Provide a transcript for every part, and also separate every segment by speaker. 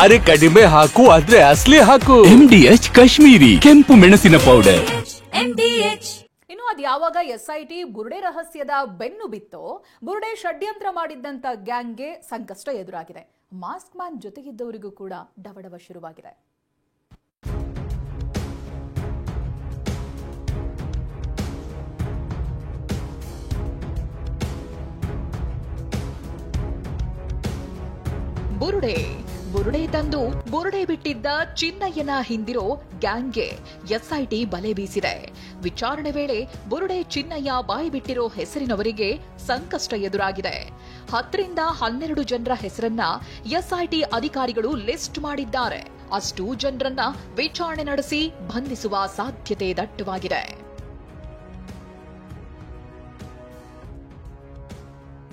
Speaker 1: ಅರೆ ಕಡಿಮೆ ಹಾಕು ಆದ್ರೆ ಅಸ್ಲಿ ಹಾಕು.
Speaker 2: MDH ಕಾಶ್ಮೀರಿ ಕೆಂಪು ಮೆಣಸಿನ ಪೌಡರ್.
Speaker 3: ಇನ್ನು ಅದು ಯಾವಾಗ SIT ಬುರುಡೆ ರಹಸ್ಯದ ಬೆನ್ನು ಬಿತ್ತೋ, ಬುರುಡೆ ಷಡ್ಯಂತ್ರ ಮಾಡಿದ್ದಂತ ಗ್ಯಾಂಗ್ಗೆ ಸಂಕಷ್ಟ ಎದುರಾಗಿದೆ. ಮಾಸ್ಕ್ ಮ್ಯಾನ್ ಜೊತೆಗಿದ್ದವರಿಗೂ ಕೂಡ ಡವಡವ ಶುರುವಾಗಿದೆ. ಬುರುಡೆ ತಂದು ಬುರುಡೆ ಬಿಟ್ಟಿದ್ದ ಚಿನ್ನಯ್ಯನ ಹಿಂದಿರೋ ಗ್ಯಾಂಗ್ಗೆ SIT ಬಲೆ ಬೀಸಿದೆ. ವಿಚಾರಣೆ ವೇಳೆ ಬುರುಡೆ ಚಿನ್ನಯ್ಯ ಬಾಯಿ ಬಿಟ್ಟಿರೋ ಹೆಸರಿನವರಿಗೆ ಸಂಕಷ್ಟ ಎದುರಾಗಿದೆ. 10 ರಿಂದ 12 ಜನರ ಹೆಸರನ್ನ SIT ಅಧಿಕಾರಿಗಳು ಲಿಸ್ಟ್ ಮಾಡಿದ್ದಾರೆ. ಅಷ್ಟೂ ಜನರನ್ನ ವಿಚಾರಣೆ ನಡೆಸಿ ಬಂಧಿಸುವ ಸಾಧ್ಯತೆ ದಟ್ಟವಾಗಿದೆ.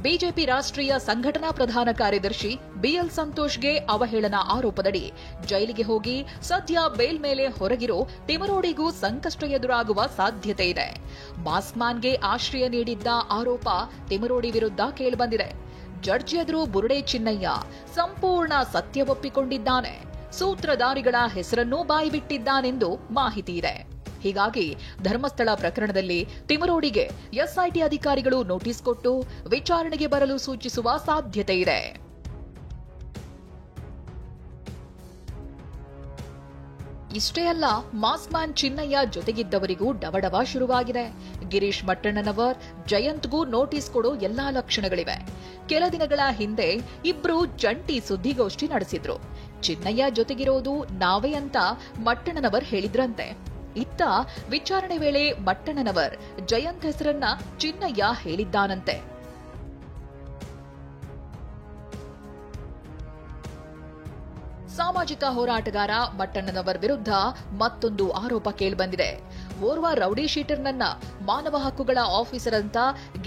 Speaker 3: ಬಿಜೆಪಿ ರಾಷ್ಟ್ರೀಯ ಸಂಘಟನಾ ಪ್ರಧಾನ ಕಾರ್ಯದರ್ಶಿ BL ಸಂತೋಷ್ಗೆ ಅವಹೇಳನ ಆರೋಪದಡಿ ಜೈಲಿಗೆ ಹೋಗಿ ಸದ್ಯ ಬೇಲ್ ಮೇಲೆ ಹೊರಗಿರೋ ತಿಮರೋಡಿಗೂ ಸಂಕಷ್ಟ ಎದುರಾಗುವ ಸಾಧ್ಯತೆ ಇದೆ. ಮಾಸ್ಕ್ ಮ್ಯಾನ್ಗೆ ಆಶ್ರಯ ನೀಡಿದ್ದ ಆರೋಪ ತಿಮರೋಡಿ ವಿರುದ್ಧ ಕೇಳಿಬಂದಿದೆ. ಜಡ್ಜ್ ಎದುರು ಬುರುಡೆ ಚಿನ್ನಯ್ಯ ಸಂಪೂರ್ಣ ಸತ್ಯ ಒಪ್ಪಿಕೊಂಡಿದ್ದಾನೆ. ಸೂತ್ರಧಾರಿಗಳ ಹೆಸರನ್ನೂ ಬಾಯಿಬಿಟ್ಟಿದ್ದಾನೆಂದು ಮಾಹಿತಿ ಇದೆ. ಹೀಗಾಗಿ ಧರ್ಮಸ್ಥಳ ಪ್ರಕರಣದಲ್ಲಿ ತಿಮರೋಡಿಗೆ SIT ಅಧಿಕಾರಿಗಳು ನೋಟಿಸ್ ಕೊಟ್ಟು ವಿಚಾರಣೆಗೆ ಬರಲು ಸೂಚಿಸುವ ಸಾಧ್ಯತೆ ಇದೆ. ಇಷ್ಟೇ ಅಲ್ಲ, ಮಾಸ್ಕ್ ಮ್ಯಾನ್ ಚಿನ್ನಯ್ಯ ಜೊತೆಗಿದ್ದವರಿಗೂ ಡವಡವ ಶುರುವಾಗಿದೆ. ಗಿರೀಶ್ ಮಟ್ಟಣ್ಣನವರ್, ಜಯಂತ್ಗೂ ನೋಟಿಸ್ ಕೊಡೋ ಎಲ್ಲಾ ಲಕ್ಷಣಗಳಿವೆ. ಕೆಲ ದಿನಗಳ ಹಿಂದೆ ಇಬ್ರು ಜಂಟಿ ಸುದ್ದಿಗೋಷ್ಠಿ ನಡೆಸಿದ್ರು. ಚಿನ್ನಯ್ಯ ಜೊತೆಗಿರೋದು ನಾವೇ ಅಂತ ಮಟ್ಟಣ್ಣನವರ್ ಹೇಳಿದ್ರಂತೆ. ಇತ್ತ ವಿಚಾರಣೆ ವೇಳೆ ಮಟ್ಟಣ್ಣನವರ್ ಜಯಂತ್ ಹೆಸರನ್ನ ಚಿನ್ನಯ್ಯ ಹೇಳಿದ್ದಾನಂತೆ. ಸಾಮಾಜಿಕ ಹೋರಾಟಗಾರ ಮಟ್ಟಣ್ಣನವರ್ ವಿರುದ್ಧ ಮತ್ತೊಂದು ಆರೋಪ ಕೇಳಿಬಂದಿದೆ. ಓರ್ವ ರೌಡಿ ಶೀಟರ್ನನ್ನ ಮಾನವ ಹಕ್ಕುಗಳ ಆಫೀಸರ್ ಅಂತ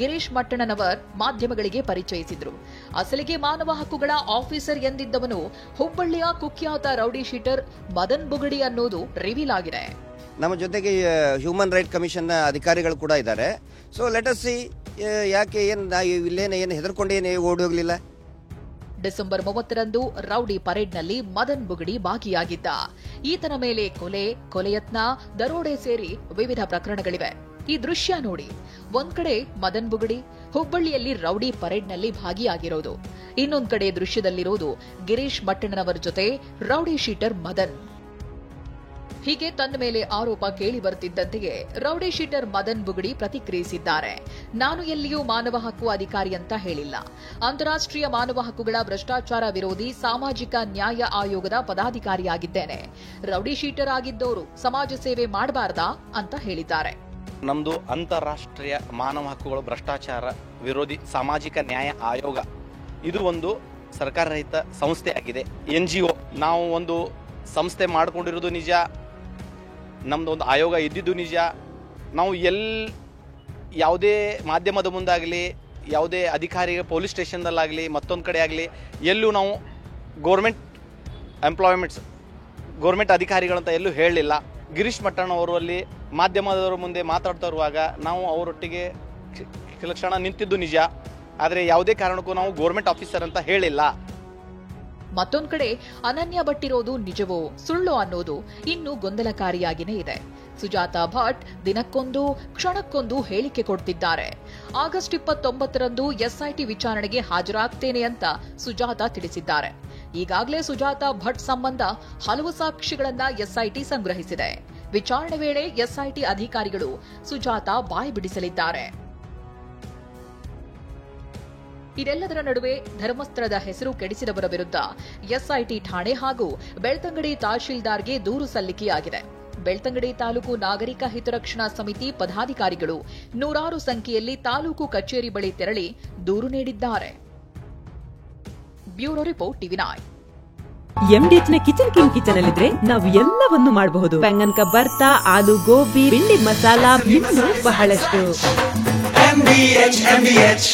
Speaker 3: ಗಿರೀಶ್ ಮಟ್ಟಣ್ಣನವರ್ ಮಾಧ್ಯಮಗಳಿಗೆ ಪರಿಚಯಿಸಿದ್ರು. ಅಸಲಿಗೆ ಮಾನವ ಹಕ್ಕುಗಳ ಆಫೀಸರ್ ಎಂದಿದ್ದವನು ಹುಬ್ಬಳ್ಳಿಯ ಕುಖ್ಯಾತ ರೌಡಿ ಶೀಟರ್ ಮದನ್ ಬುಗಡಿ ಅನ್ನೋದು ರಿವೀಲ್ ಆಗಿದೆ.
Speaker 4: ನಮ್ಮ ಜೊತೆಗೆ ಹ್ಯೂಮನ್ ರೈಟ್ ಕಮಿಷನ್ ಅಧಿಕಾರಿಗಳು ಕೂಡ ಇದ್ದಾರೆ. ಸೊ ಲೆಟ್ ಅಸ್ ಸಿ ಯಾಕೆ ಏನು ಹೆದರ್ಕೊಂಡೇನೆ ಓಡಿ ಹೋಗಲಿಲ್ಲ.
Speaker 3: ಡಿಸೆಂಬರ್ 30ರಂದು ರೌಡಿ ಪರೇಡ್ನಲ್ಲಿ ಮದನ್ ಬುಗಡಿ ಭಾಗಿಯಾಗಿದ್ದ. ಈತನ ಮೇಲೆ ಕೊಲೆಯತ್ನ, ದರೋಡೆ ಸೇರಿ ವಿವಿಧ ಪ್ರಕರಣಗಳಿವೆ. ಈ ದೃಶ್ಯ ನೋಡಿ. ಒಂದ್ ಕಡೆ ಮದನ್ ಬುಗಡಿ ಹುಬ್ಬಳ್ಳಿಯಲ್ಲಿ ರೌಡಿ ಪರೇಡ್ನಲ್ಲಿ ಭಾಗಿಯಾಗಿರೋದು, ಇನ್ನೊಂದ್ ಕಡೆ ದೃಶ್ಯದಲ್ಲಿರೋದು ಗಿರೀಶ್ ಮಟ್ಟಣ್ಣನವರ ಜೊತೆ ರೌಡಿ ಶೀಟರ್ ಮದನ್. ಹೀಗೆ ತನ್ನ ಮೇಲೆ ಆರೋಪ ಕೇಳಿ ಬರುತ್ತಿದ್ದಂತೆಯೇ ರೌಡಿ ಶೀಟರ್ ಮದನ್ ಬುಗಡಿ ಪ್ರತಿಕ್ರಿಯಿಸಿದ್ದಾರೆ. ನಾನು ಎಲ್ಲಿಯೂ ಮಾನವ ಹಕ್ಕು ಅಧಿಕಾರಿ ಅಂತ ಹೇಳಿಲ್ಲ. ಅಂತಾರಾಷ್ಟ್ರೀಯ ಮಾನವ ಹಕ್ಕುಗಳ ಭ್ರಷ್ಟಾಚಾರ ವಿರೋಧಿ ಸಾಮಾಜಿಕ ನ್ಯಾಯ ಆಯೋಗದ ಪದಾಧಿಕಾರಿಯಾಗಿದ್ದೇನೆ. ರೌಡಿ ಶೀಟರ್ ಆಗಿದ್ದವರು ಸಮಾಜ ಸೇವೆ ಮಾಡಬಾರ್ದಾ ಅಂತ ಹೇಳಿದ್ದಾರೆ.
Speaker 5: ನಮ್ದು ಅಂತಾರಾಷ್ಟ್ರೀಯ ಮಾನವ ಹಕ್ಕುಗಳ ಭ್ರಷ್ಟಾಚಾರ ವಿರೋಧಿ ಸಾಮಾಜಿಕ ನ್ಯಾಯ ಆಯೋಗ, ಇದು ಒಂದು ಸರ್ಕಾರ ರಹಿತ ಸಂಸ್ಥೆ ಆಗಿದೆ. NGO. ನಾವು ಒಂದು ಸಂಸ್ಥೆ ಮಾಡಿಕೊಂಡಿರೋದು ನಿಜ, ನಮ್ದು ಒಂದು ಆಯೋಗ ಇದ್ದಿದ್ದು ನಿಜ. ನಾವು ಯಾವುದೇ ಮಾಧ್ಯಮದ ಮುಂದಾಗಲಿ, ಯಾವುದೇ ಅಧಿಕಾರಿ ಪೊಲೀಸ್ ಸ್ಟೇಷನ್ದಲ್ಲಾಗಲಿ, ಮತ್ತೊಂದು ಕಡೆ ಆಗಲಿ, ಎಲ್ಲೂ ನಾವು ಗೌರ್ಮೆಂಟ್ ಅಧಿಕಾರಿಗಳಂತ ಎಲ್ಲೂ ಹೇಳಲಿಲ್ಲ. ಗಿರೀಶ್ ಮಟ್ಟಣ್ಣವರು ಅಲ್ಲಿ ಮಾಧ್ಯಮದವರ ಮುಂದೆ ಮಾತಾಡ್ತಾ ಇರುವಾಗ ನಾವು ಅವರೊಟ್ಟಿಗೆ ಕೆಲ ಕ್ಷಣ ನಿಂತಿದ್ದು ನಿಜ. ಆದರೆ ಯಾವುದೇ ಕಾರಣಕ್ಕೂ ನಾವು ಗೌರ್ಮೆಂಟ್ ಆಫೀಸರ್ ಅಂತ ಹೇಳಿಲ್ಲ.
Speaker 3: ಮತ್ತೊಂದ್ ಕಡೆ ಅನನ್ಯ ಭಟ್ಟಿರೋದು ನಿಜವೋ ಸುಳ್ಳೋ ಅನ್ನೋದು ಇನ್ನೂ ಗೊಂದಲಕಾರಿಯಾಗಿಯೇ ಇದೆ. ಸುಜಾತಾ ಭಟ್ ದಿನಕ್ಕೊಂದು ಕ್ಷಣಕ್ಕೊಂದು ಹೇಳಿಕೆ ಕೊಡ್ತಿದ್ದಾರೆ. ಆಗಸ್ಟ್ 29ರಂದು SIT ವಿಚಾರಣೆಗೆ ಹಾಜರಾಗ್ತೇನೆ ಅಂತ ಸುಜಾತಾ ತಿಳಿಸಿದ್ದಾರೆ. ಈಗಾಗಲೇ ಸುಜಾತಾ ಭಟ್ ಸಂಬಂಧ ಹಲವು ಸಾಕ್ಷಿಗಳನ್ನ SIT ಸಂಗ್ರಹಿಸಿದೆ. ವಿಚಾರಣೆ ವೇಳೆ SIT ಅಧಿಕಾರಿಗಳು ಸುಜಾತಾ ಬಾಯಿ ಬಿಡಿಸಲಿದ್ದಾರೆ. ಇದೆಲ್ಲದರ ನಡುವೆ ಧರ್ಮಸ್ಥಳದ ಹೆಸರು ಕೆಡಿಸಿದವರ ವಿರುದ್ಧ SIT ಠಾಣೆ ಹಾಗೂ ಬೆಳ್ತಂಗಡಿ ತಹಶೀಲ್ದಾರ್ಗೆ ದೂರು ಸಲ್ಲಿಕೆಯಾಗಿದೆ. ಬೆಳ್ತಂಗಡಿ ತಾಲೂಕು ನಾಗರಿಕ ಹಿತರಕ್ಷಣಾ ಸಮಿತಿ ಪದಾಧಿಕಾರಿಗಳು ನೂರಾರು ಸಂಖ್ಯೆಯಲ್ಲಿ ತಾಲೂಕು ಕಚೇರಿ ಬಳಿ ತೆರಳಿ ದೂರು ನೀಡಿದ್ದಾರೆ. Bureau report TV9.
Speaker 6: MDH ನ ಕಿಚನ್ ಅಲ್ಲಿದ್ರೆ ನಾವು ಎಲ್ಲವನ್ನೂ ಮಾಡಬಹುದು. ಬೆಂಗನ್ ಕಾ ಬರ್ತಾ, ಆಲೂ ಗೋಬಿ, ಭಿಂಡಿ ಮಸಾಲಾ, ಇನ್ನೂ ಬಹಳಷ್ಟು.
Speaker 7: MDH